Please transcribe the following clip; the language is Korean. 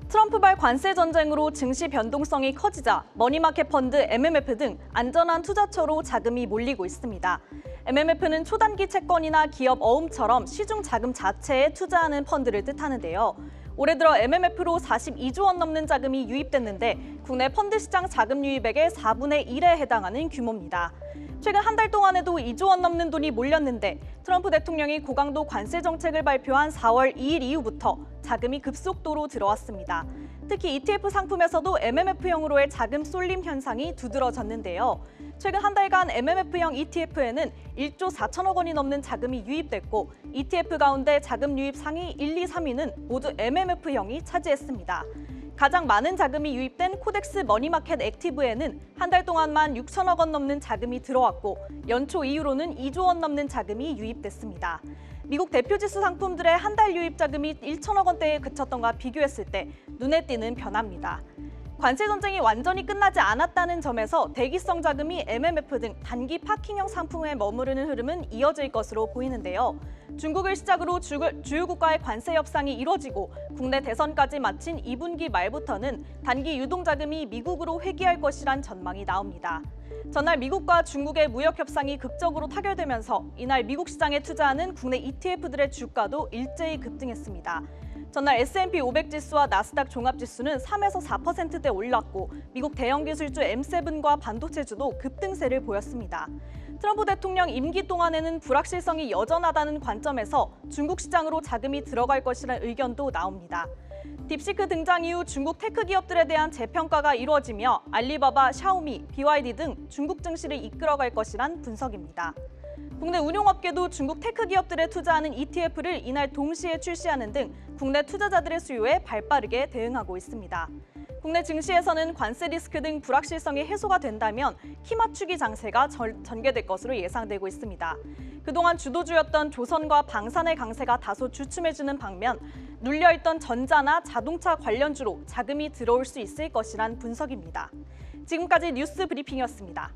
트럼프발 관세 전쟁으로 증시 변동성이 커지자 머니마켓 펀드 MMF 등 안전한 투자처로 자금이 몰리고 있습니다. MMF는 초단기 채권이나 기업 어음처럼 시중 자금 자체에 투자하는 펀드를 뜻하는데요. 올해 들어 MMF로 42조 원 넘는 자금이 유입됐는데 국내 펀드 시장 자금 유입액의 4분의 1에 해당하는 규모입니다. 최근 한 달 동안에도 2조 원 넘는 돈이 몰렸는데 트럼프 대통령이 고강도 관세 정책을 발표한 4월 2일 이후부터 자금이 급속도로 들어왔습니다. 특히 ETF 상품에서도 MMF형으로의 자금 쏠림 현상이 두드러졌는데요. 최근 한 달간 MMF형 ETF에는 1조 4천억 원이 넘는 자금이 유입됐고 ETF 가운데 자금 유입 상위 1, 2, 3위는 모두 MMF형이 차지했습니다. 가장 많은 자금이 유입된 코덱스 머니마켓 액티브에는 한 달 동안만 6천억 원 넘는 자금이 들어왔고 연초 이후로는 2조 원 넘는 자금이 유입됐습니다. 미국 대표지수 상품들의 한 달 유입 자금이 1천억 원대에 그쳤던가 비교했을 때 눈에 띄는 변화입니다. 관세 전쟁이 완전히 끝나지 않았다는 점에서 대기성 자금이 MMF 등 단기 파킹형 상품에 머무르는 흐름은 이어질 것으로 보이는데요. 중국을 시작으로 주요 국가의 관세 협상이 이뤄지고 국내 대선까지 마친 2분기 말부터는 단기 유동 자금이 미국으로 회귀할 것이란 전망이 나옵니다. 전날 미국과 중국의 무역 협상이 극적으로 타결되면서 이날 미국 시장에 투자하는 국내 ETF들의 주가도 일제히 급등했습니다. 전날 S&P 500 지수와 나스닥 종합지수는 3에서 4%대 올랐고 미국 대형 기술주 M7과 반도체주도 급등세를 보였습니다. 트럼프 대통령 임기 동안에는 불확실성이 여전하다는 관점에서 중국 시장으로 자금이 들어갈 것이라는 의견도 나옵니다. 딥시크 등장 이후 중국 테크 기업들에 대한 재평가가 이루어지며 알리바바, 샤오미, BYD 등 중국 증시를 이끌어갈 것이란 분석입니다. 국내 운용업계도 중국 테크 기업들에 투자하는 ETF를 이날 동시에 출시하는 등 국내 투자자들의 수요에 발빠르게 대응하고 있습니다. 국내 증시에서는 관세 리스크 등 불확실성이 해소가 된다면 키 맞추기 장세가 전개될 것으로 예상되고 있습니다. 그동안 주도주였던 조선과 방산의 강세가 다소 주춤해지는 반면 눌려있던 전자나 자동차 관련주로 자금이 들어올 수 있을 것이란 분석입니다. 지금까지 뉴스 브리핑이었습니다.